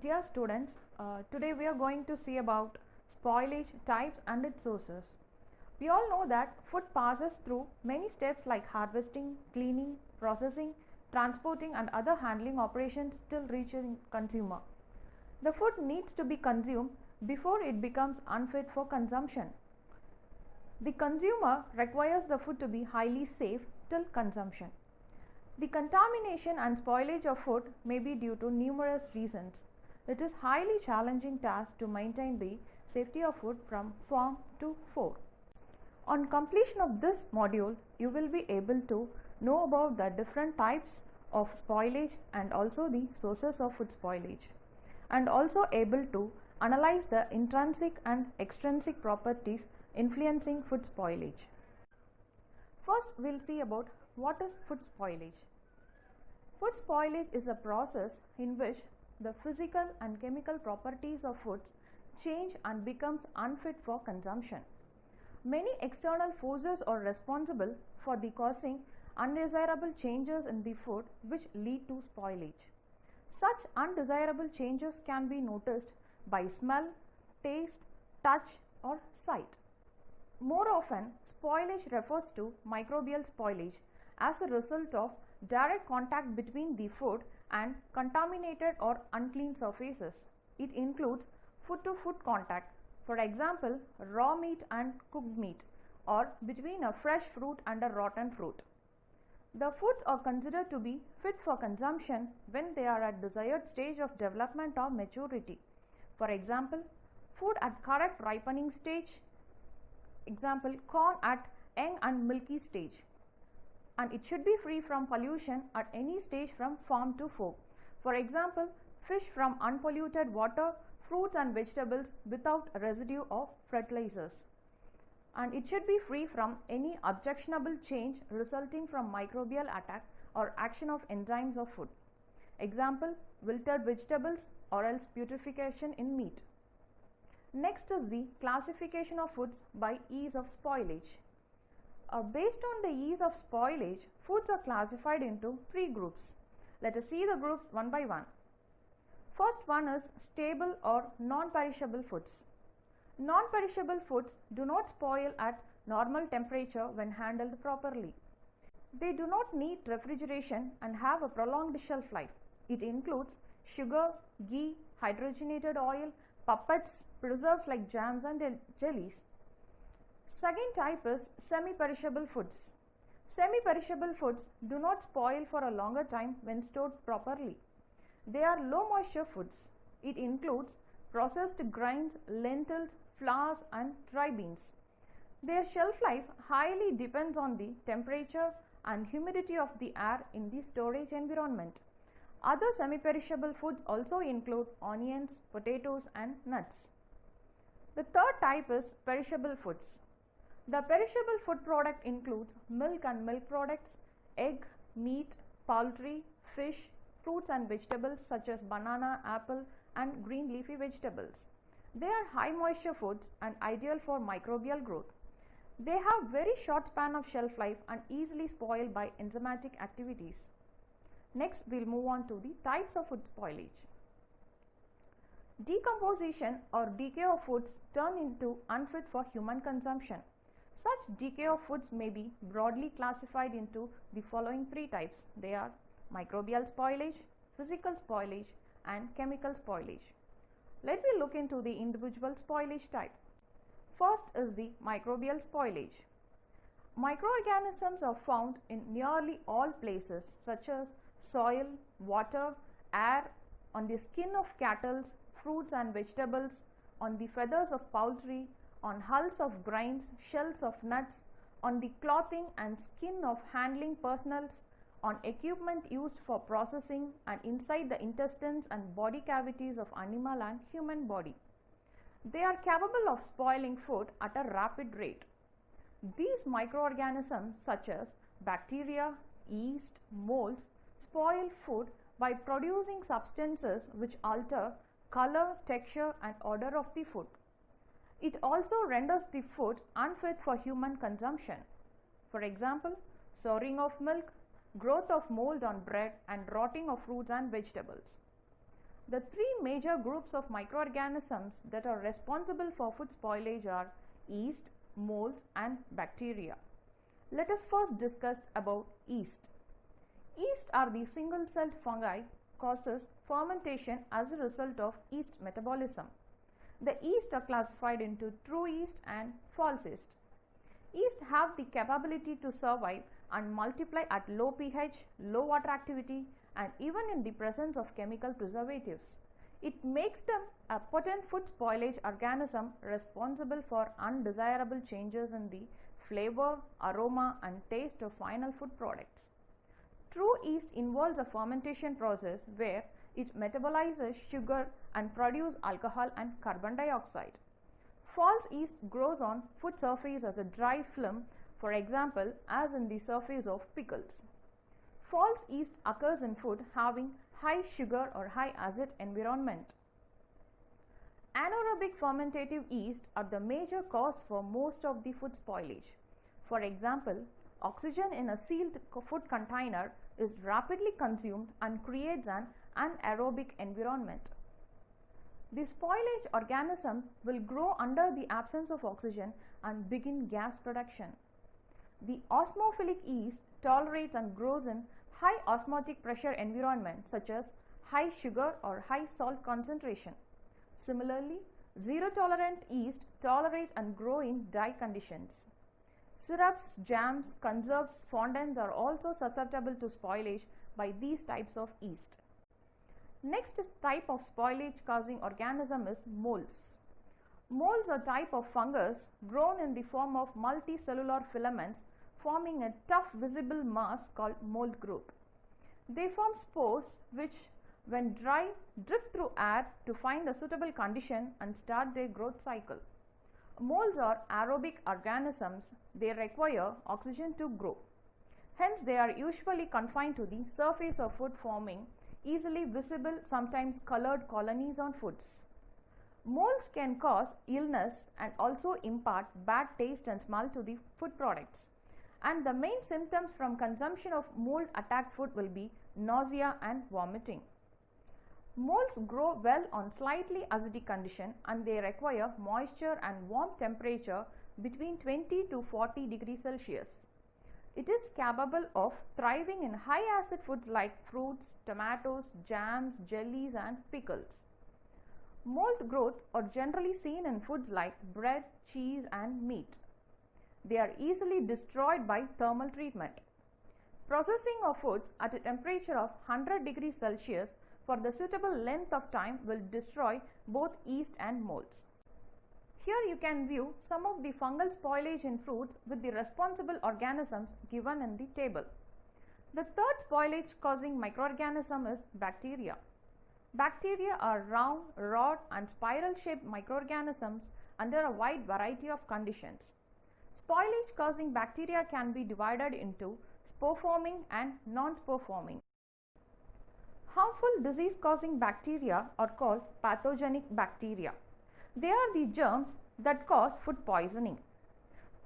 Dear students, today we are going to see about spoilage types and its sources. We all know that food passes through many steps like harvesting, cleaning, processing, transporting and other handling operations till reaching consumer. The food needs to be consumed before it becomes unfit for consumption. The consumer requires the food to be highly safe till consumption. The contamination and spoilage of food may be due to numerous reasons. It is highly challenging task to maintain the safety of food from farm to fork. On completion of this module, you will be able to know about the different types of spoilage and also the sources of food spoilage, and also able to analyze the intrinsic and extrinsic properties influencing food spoilage. First, we will see about what is food spoilage. Food spoilage is a process in which the physical and chemical properties of foods change and becomes unfit for consumption. Many external forces are responsible for the causing undesirable changes in the food which lead to spoilage. Such undesirable changes can be noticed by smell, taste, touch or sight. More often, spoilage refers to microbial spoilage as a result of direct contact between the food and contaminated or unclean surfaces. It includes food-to-food contact, for example, raw meat and cooked meat, or between a fresh fruit and a rotten fruit. The foods are considered to be fit for consumption when they are at desired stage of development or maturity. For example, food at correct ripening stage, example corn at young and milky stage. And it should be free from pollution at any stage from farm to fork. For example, fish from unpolluted water, fruits and vegetables without residue of fertilizers. And it should be free from any objectionable change resulting from microbial attack or action of enzymes of food. Example, wilted vegetables or else putrefaction in meat. Next is the classification of foods by ease of spoilage. Based on the ease of spoilage, foods are classified into three groups. Let us see the groups one by one. First one is stable or non-perishable foods. Non-perishable foods do not spoil at normal temperature when handled properly. They do not need refrigeration and have a prolonged shelf life. It includes sugar, ghee, hydrogenated oil, puppets, preserves like jams and jellies. Second type is semi-perishable foods. Semi-perishable foods do not spoil for a longer time when stored properly. They are low moisture foods. It includes processed grains, lentils, flours and dry beans. Their shelf life highly depends on the temperature and humidity of the air in the storage environment. Other semi-perishable foods also include onions, potatoes and nuts. The third type is perishable foods. The perishable food product includes milk and milk products, egg, meat, poultry, fish, fruits and vegetables such as banana, apple and green leafy vegetables. They are high moisture foods and ideal for microbial growth. They have very short span of shelf life and easily spoiled by enzymatic activities. Next, we will move on to the types of food spoilage. Decomposition or decay of foods turn into unfit for human consumption. Such decay of foods may be broadly classified into the following three types. They are microbial spoilage, physical spoilage and chemical spoilage. Let me look into the individual spoilage type. First is the microbial spoilage. Microorganisms are found in nearly all places such as soil, water, air, on the skin of cattle, fruits and vegetables, on the feathers of poultry, on hulls of grains, shells of nuts, on the clothing and skin of handling personnel, on equipment used for processing and inside the intestines and body cavities of animal and human body. They are capable of spoiling food at a rapid rate. These microorganisms such as bacteria, yeast, molds spoil food by producing substances which alter color, texture and odor of the food. It also renders the food unfit for human consumption. For example, souring of milk, growth of mold on bread and rotting of fruits and vegetables. The three major groups of microorganisms that are responsible for food spoilage are yeast, molds and bacteria. Let us first discuss about yeast. Yeast are the single-celled fungi causes fermentation as a result of yeast metabolism. The yeast are classified into true yeast and false yeast. Yeast have the capability to survive and multiply at low pH, low water activity and even in the presence of chemical preservatives. It makes them a potent food spoilage organism responsible for undesirable changes in the flavor, aroma and taste of final food products. True yeast involves a fermentation process where it metabolizes sugar and produces alcohol and carbon dioxide. False yeast grows on food surface as a dry film, for example, as in the surface of pickles. False yeast occurs in food having high sugar or high acid environment. Anaerobic fermentative yeast are the major cause for most of the food spoilage. For example, oxygen in a sealed food container is rapidly consumed and creates an anaerobic environment. The spoilage organism will grow under the absence of oxygen and begin gas production. The osmophilic yeast tolerates and grows in high osmotic pressure environment such as high sugar or high salt concentration. Similarly, zero tolerant yeast tolerate and grow in dry conditions. Syrups, jams, conserves, fondants are also susceptible to spoilage by these types of yeast. Next type of spoilage causing organism is molds. Molds are type of fungus grown in the form of multicellular filaments forming a tough visible mass called mold growth. They form spores which when dry drift through air to find a suitable condition and start their growth cycle. Molds are aerobic organisms. They require oxygen to grow. Hence, they are usually confined to the surface of food forming easily visible, sometimes colored colonies on foods. Molds can cause illness and also impart bad taste and smell to the food products. And the main symptoms from consumption of mold attacked food will be nausea and vomiting. Molds grow well on slightly acidic condition and they require moisture and warm temperature between 20 to 40 degrees Celsius. It is capable of thriving in high acid foods like fruits, tomatoes, jams, jellies and pickles. Mold growth are generally seen in foods like bread, cheese and meat. They are easily destroyed by thermal treatment. Processing of foods at a temperature of 100 degrees Celsius for the suitable length of time will destroy both yeast and molds. Here you can view some of the fungal spoilage in fruits with the responsible organisms given in the table. The third spoilage causing microorganism is bacteria. Bacteria are round, rod and spiral shaped microorganisms under a wide variety of conditions. Spoilage causing bacteria can be divided into spore forming and non-spore forming. Harmful disease causing bacteria are called pathogenic bacteria. They are the germs that cause food poisoning.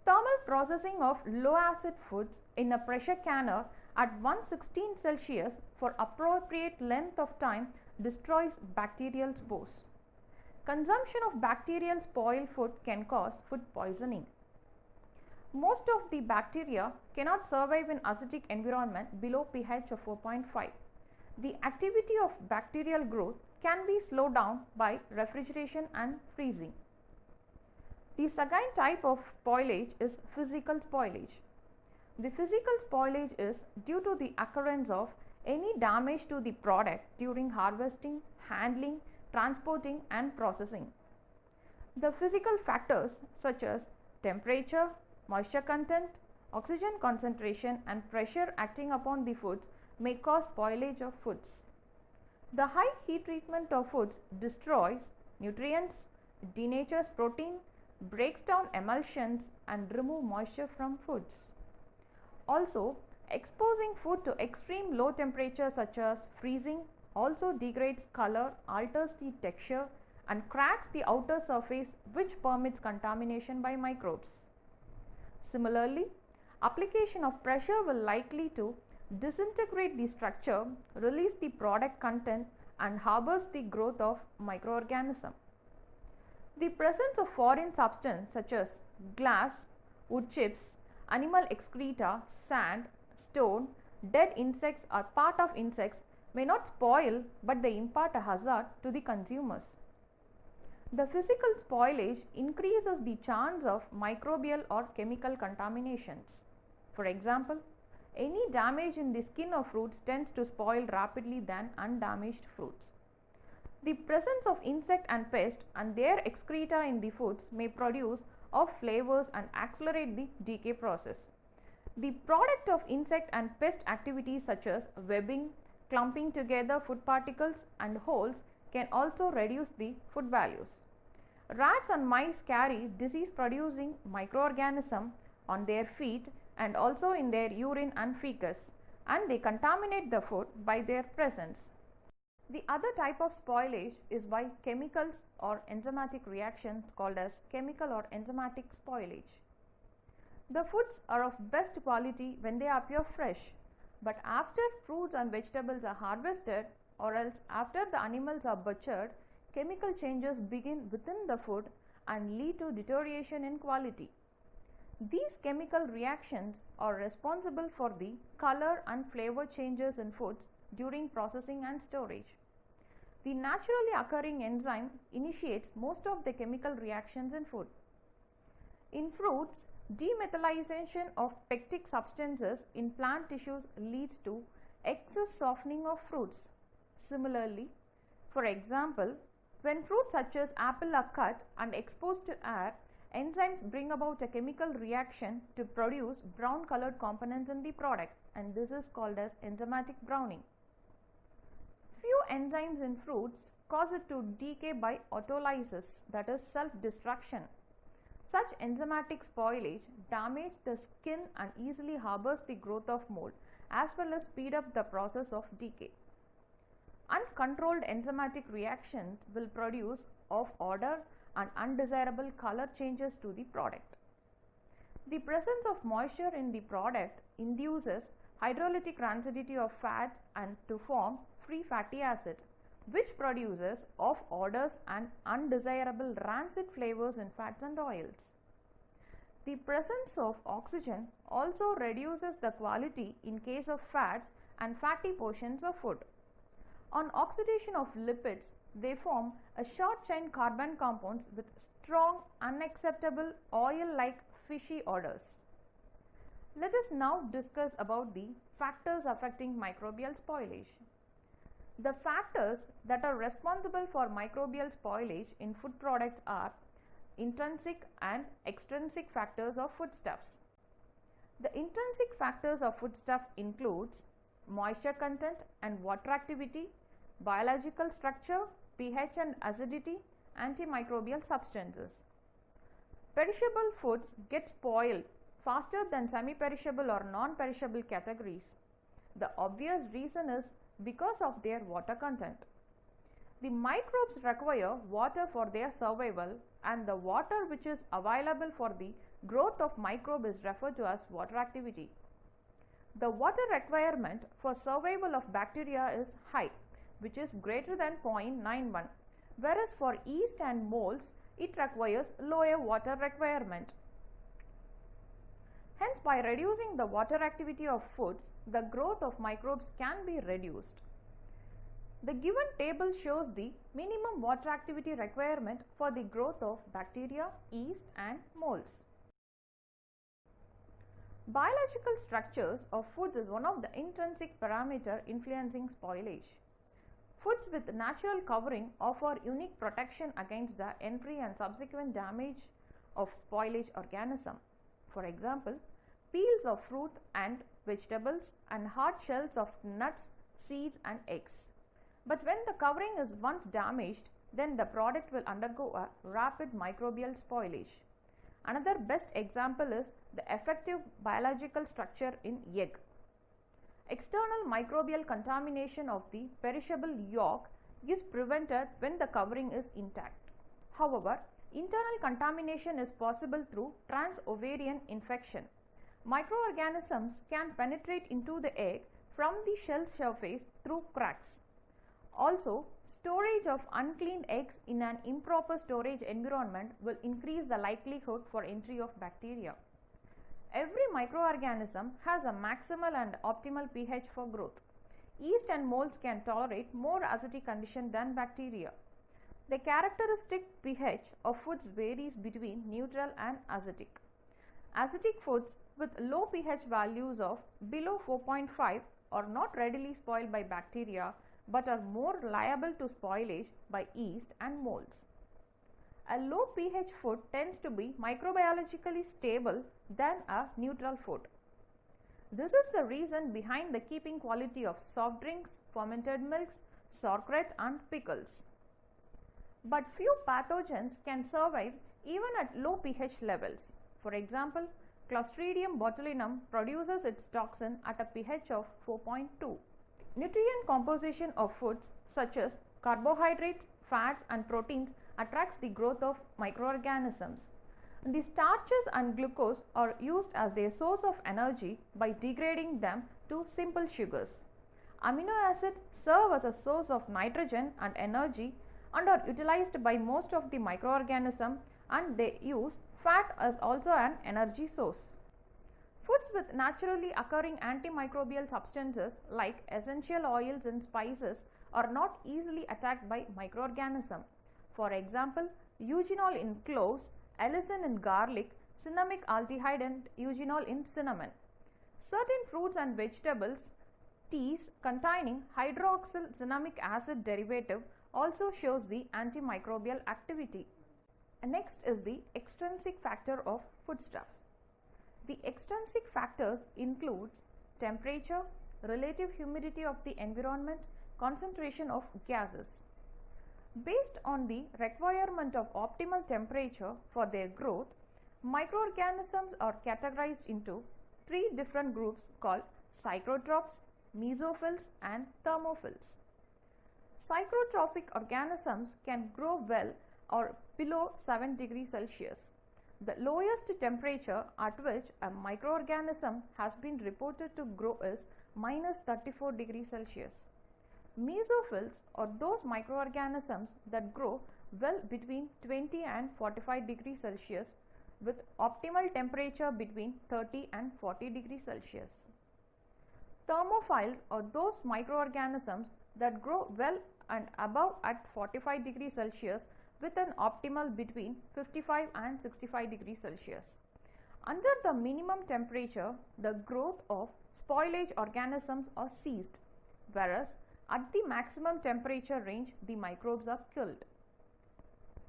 Thermal processing of low acid foods in a pressure canner at 116 Celsius for appropriate length of time destroys bacterial spores. Consumption of bacterial spoiled food can cause food poisoning. Most of the bacteria cannot survive in acidic environment below pH of 4.5. The activity of bacterial growth can be slowed down by refrigeration and freezing. The second type of spoilage is physical spoilage. The physical spoilage is due to the occurrence of any damage to the product during harvesting, handling, transporting and processing. The physical factors such as temperature, moisture content, oxygen concentration and pressure acting upon the foods may cause spoilage of foods. The high heat treatment of foods destroys nutrients, denatures protein, breaks down emulsions and remove moisture from foods. Also, exposing food to extreme low temperatures such as freezing also degrades color, alters the texture and cracks the outer surface which permits contamination by microbes. Similarly, application of pressure will likely to disintegrate the structure, release the product content and harbors the growth of microorganism. The presence of foreign substance such as glass, wood chips, animal excreta, sand, stone, dead insects or part of insects may not spoil, but they impart a hazard to the consumers. The physical spoilage increases the chance of microbial or chemical contaminations. For example, any damage in the skin of fruits tends to spoil rapidly than undamaged fruits. The presence of insect and pest and their excreta in the foods may produce off flavors and accelerate the decay process. The product of insect and pest activities such as webbing, clumping together food particles and holes can also reduce the food values. Rats and mice carry disease producing microorganisms on their feet and also in their urine and feces, and they contaminate the food by their presence. The other type of spoilage is by chemicals or enzymatic reactions called as chemical or enzymatic spoilage. The foods are of best quality when they appear fresh, but after fruits and vegetables are harvested or else after the animals are butchered, chemical changes begin within the food and lead to deterioration in quality. These chemical reactions are responsible for the color and flavor changes in foods during processing and storage. The naturally occurring enzyme initiates most of the chemical reactions in food. In fruits, demethylation of pectic substances in plant tissues leads to excess softening of fruits. Similarly, for example, when fruits such as apple are cut and exposed to air, enzymes bring about a chemical reaction to produce brown colored components in the product, and this is called as enzymatic browning. Few enzymes in fruits cause it to decay by autolysis, that is self-destruction. Such enzymatic spoilage damages the skin and easily harbors the growth of mold as well as speed up the process of decay. Uncontrolled enzymatic reactions will produce off odor and undesirable color changes to the product. The presence of moisture in the product induces hydrolytic rancidity of fats and to form free fatty acid, which produces off odors and undesirable rancid flavors in fats and oils. The presence of oxygen also reduces the quality in case of fats and fatty portions of food. On oxidation of lipids, they form a short chain carbon compounds with strong, unacceptable oil-like fishy odors. Let us now discuss about the factors affecting microbial spoilage. The factors that are responsible for microbial spoilage in food products are intrinsic and extrinsic factors of foodstuffs. The intrinsic factors of foodstuff includes moisture content and water activity, biological structure, pH and acidity, antimicrobial substances. Perishable foods get spoiled faster than semi-perishable or non-perishable categories. The obvious reason is because of their water content. The microbes require water for their survival, and the water which is available for the growth of microbe is referred to as water activity. The water requirement for survival of bacteria is high, which is greater than 0.91, whereas for yeast and molds, it requires lower water requirement. Hence, by reducing the water activity of foods, the growth of microbes can be reduced. The given table shows the minimum water activity requirement for the growth of bacteria, yeast and molds. Biological structures of foods is one of the intrinsic parameter influencing spoilage. Foods with natural covering offer unique protection against the entry and subsequent damage of spoilage organism. For example, peels of fruit and vegetables and hard shells of nuts, seeds and eggs. But when the covering is once damaged, then the product will undergo a rapid microbial spoilage. Another best example is the effective biological structure in egg. External microbial contamination of the perishable yolk is prevented when the covering is intact. However, internal contamination is possible through trans-ovarian infection. Microorganisms can penetrate into the egg from the shell surface through cracks. Also, storage of uncleaned eggs in an improper storage environment will increase the likelihood for entry of bacteria. Every microorganism has a maximal and optimal pH for growth. Yeast and molds can tolerate more acidic condition than bacteria. The characteristic pH of foods varies between neutral and acidic. Acidic foods with low pH values of below 4.5 are not readily spoiled by bacteria but are more liable to spoilage by yeast and molds. A low pH food tends to be microbiologically stable than a neutral food. This is the reason behind the keeping quality of soft drinks, fermented milks, sauerkraut and pickles. But few pathogens can survive even at low pH levels. For example, Clostridium botulinum produces its toxin at a pH of 4.2. Nutrient composition of foods such as carbohydrates, fats and proteins attracts the growth of microorganisms. The starches and glucose are used as their source of energy by degrading them to simple sugars. Amino acids serve as a source of nitrogen and energy and are utilized by most of the microorganisms, and they use fat as also an energy source. Foods with naturally occurring antimicrobial substances like essential oils and spices are not easily attacked by microorganisms. For example, eugenol in cloves, allicin in garlic, cinnamic aldehyde and eugenol in cinnamon. Certain fruits and vegetables, teas containing hydroxyl cinnamic acid derivative also shows the antimicrobial activity. Next is the extrinsic factor of foodstuffs. The extrinsic factors include temperature, relative humidity of the environment, concentration of gases. Based on the requirement of optimal temperature for their growth, microorganisms are categorized into three different groups called psychrotrophs, mesophils and thermophils. Psychrotrophic organisms can grow well or below 7 degrees Celsius. The lowest temperature at which a microorganism has been reported to grow is minus 34 degrees Celsius. Mesophils are those microorganisms that grow well between 20 and 45 degrees Celsius with optimal temperature between 30 and 40 degrees Celsius. Thermophiles are those microorganisms that grow well and above at 45 degrees Celsius with an optimal between 55 and 65 degrees Celsius. Under the minimum temperature, the growth of spoilage organisms are ceased, whereas at the maximum temperature range, the microbes are killed.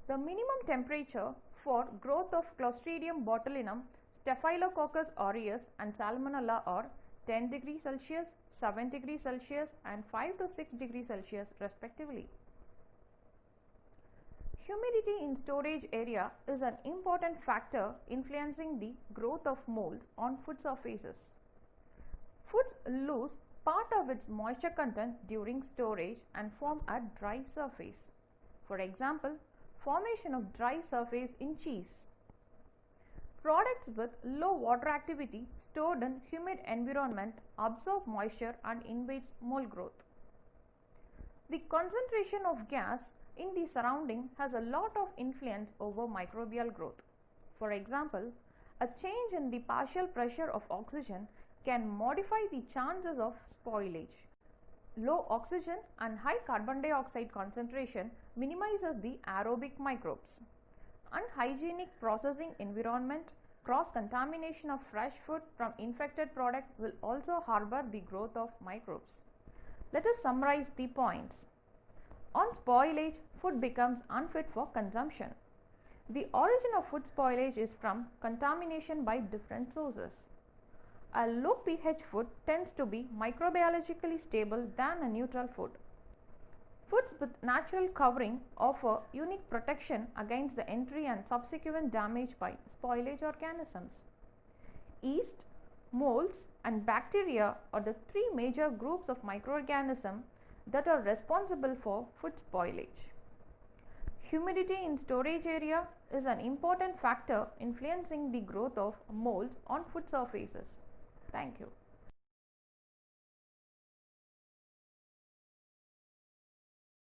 The minimum temperature for growth of Clostridium botulinum, Staphylococcus aureus and Salmonella are 10 degrees Celsius, 7 degrees Celsius and 5 to 6 degrees Celsius respectively. Humidity in storage area is an important factor influencing the growth of molds on food surfaces. Foods lose part of its moisture content during storage and form a dry surface. For example, formation of dry surface in cheese. Products with low water activity stored in humid environment absorb moisture and invades mold growth. The concentration of gas in the surrounding has a lot of influence over microbial growth. For example, a change in the partial pressure of oxygen can modify the chances of spoilage. Low oxygen and high carbon dioxide concentration minimizes the aerobic microbes. Unhygienic processing environment, cross-contamination of fresh food from infected product will also harbor the growth of microbes. Let us summarize the points. On spoilage, food becomes unfit for consumption. The origin of food spoilage is from contamination by different sources. A low pH food tends to be microbiologically stable than a neutral food. Foods with natural covering offer unique protection against the entry and subsequent damage by spoilage organisms. Yeast, molds and bacteria are the three major groups of microorganisms that are responsible for food spoilage. Humidity in storage area is an important factor influencing the growth of molds on food surfaces. Thank you.